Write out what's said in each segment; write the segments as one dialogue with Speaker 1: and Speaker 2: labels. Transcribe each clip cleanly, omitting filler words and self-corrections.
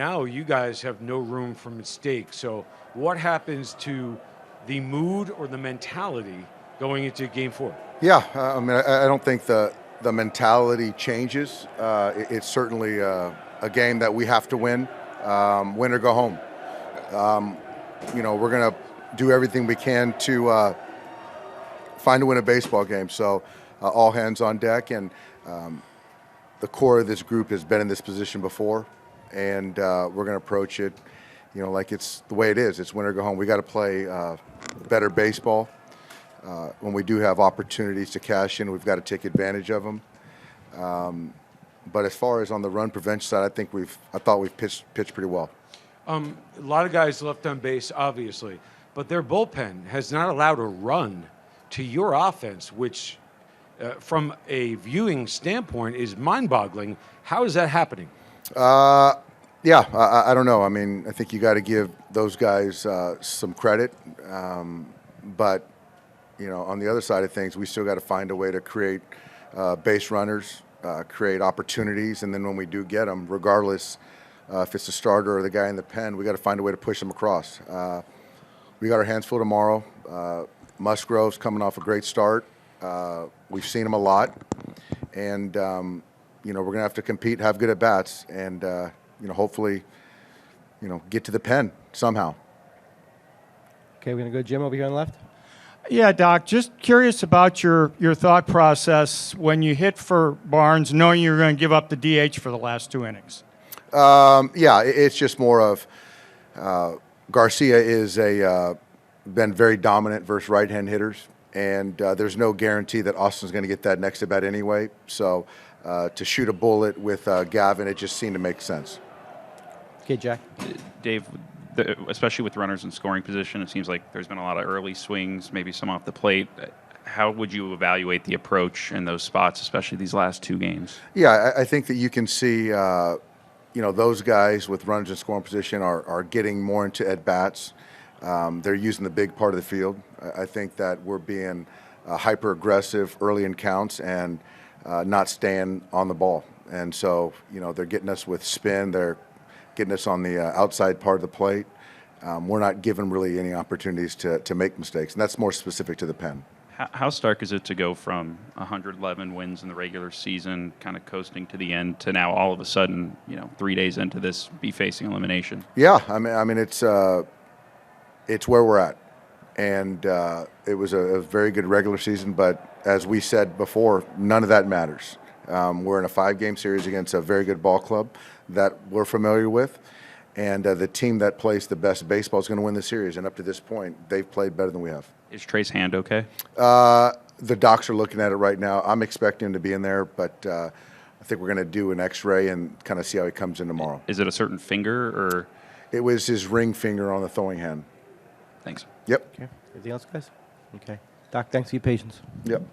Speaker 1: now you guys have no room for mistake. So what happens to the mood or the mentality going into Game 4?
Speaker 2: Yeah, I mean, I don't think the mentality changes. It's certainly a game that we have to win, win or go home. We're going to do everything we can to find a win a baseball game. So all hands on deck, and the core of this group has been in this position before, and we're going to approach it, like it's the way it is. It's win or go home. We got to play better baseball. When we do have opportunities to cash in, we've got to take advantage of them. But as far as on the run prevention side, I thought we've pitched pretty well.
Speaker 1: A lot of guys left on base, obviously, but their bullpen has not allowed a run to your offense, which, from a viewing standpoint, is mind-boggling. How is that happening?
Speaker 2: I don't know. I mean, I think you got to give those guys some credit, but on the other side of things, we still got to find a way to create base runners, create opportunities, and then when we do get them, regardless if it's the starter or the guy in the pen, we got to find a way to push them across. We got our hands full tomorrow. Musgrove's coming off a great start. We've seen him a lot, and we're going to have to compete, have good at bats, and hopefully, get to the pen somehow.
Speaker 3: Okay, we're going to go Jim over here on the left.
Speaker 4: Yeah, Doc, just curious about your thought process when you hit for Barnes, knowing you're going to give up the DH for the last 2 innings.
Speaker 2: It's just more of Garcia is been very dominant versus right-hand hitters, and there's no guarantee that Austin's going to get that next at bat anyway. So to shoot a bullet with Gavin, it just seemed to make sense.
Speaker 3: Okay, Jack.
Speaker 5: Dave, especially with runners in scoring position, it seems like there's been a lot of early swings, maybe some off the plate. How would you evaluate the approach in those spots, especially these last 2 games?
Speaker 2: Yeah, I think that you can see, those guys with runners in scoring position are getting more into at-bats. They're using the big part of the field. I think that we're being hyper-aggressive early in counts and not staying on the ball. And so, they're getting us with spin. They're getting us on the outside part of the plate. We're not giving really any opportunities to make mistakes, and that's more specific to the pen.
Speaker 5: How stark is it to go from 111 wins in the regular season, kind of coasting to the end, to now all of a sudden, 3 days into this, be facing elimination?
Speaker 2: Yeah, I mean it's where we're at, and it was a very good regular season. But as we said before, none of that matters. We're in a 5-game series against a very good ball club that we're familiar with, and the team that plays the best baseball is going to win the series. And up to this point, they've played better than we have.
Speaker 5: Is Trey's hand okay?
Speaker 2: The docs are looking at it right now. I'm expecting him to be in there, but I think we're going to do an X-ray and kind of see how he comes in tomorrow.
Speaker 5: Is it a certain finger, or? It
Speaker 2: was his ring finger on the throwing hand.
Speaker 5: Thanks.
Speaker 2: Yep.
Speaker 3: Okay. Anything else, guys? Okay. Doc, thanks for your patience.
Speaker 2: Yep.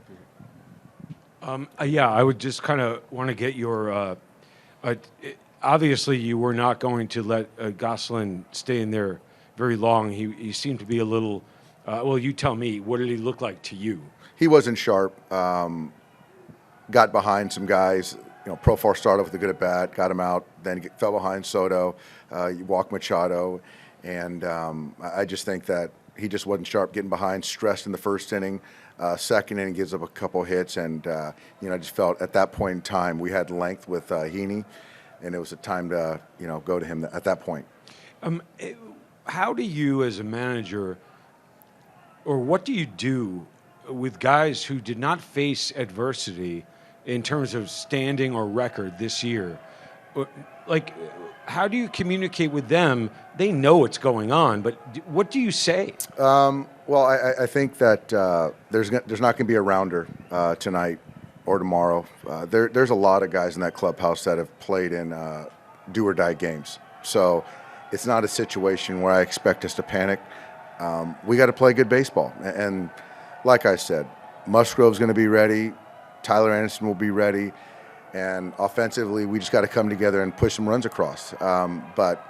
Speaker 1: I would just kind of want to get your obviously, you were not going to let Gosselin stay in there very long. He seemed to be a little, you tell me, what did he look like to you?
Speaker 2: He wasn't sharp. Got behind some guys. Profar started with a good at bat, got him out, then fell behind Soto, walked Machado, and I just think that he just wasn't sharp getting behind, stressed in the first inning. Second inning gives up a couple hits, and I just felt at that point in time we had length with Heaney, and it was a time to go to him at that point.
Speaker 1: How do you, as a manager, or what do you do with guys who did not face adversity in terms of standing or record this year? Like, how do you communicate with them? They know what's going on, but what do you say?
Speaker 2: I think that there's not going to be a rounder tonight or tomorrow. There's a lot of guys in that clubhouse that have played in do-or-die games. So it's not a situation where I expect us to panic. We got to play good baseball. And like I said, Musgrove's going to be ready. Tyler Anderson will be ready. And offensively, we just got to come together and push some runs across. But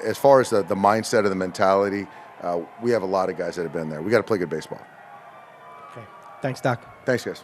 Speaker 2: as far as the mindset or the mentality, we have a lot of guys that have been there. We got to play good baseball.
Speaker 3: Okay. Thanks, Doc.
Speaker 2: Thanks, guys.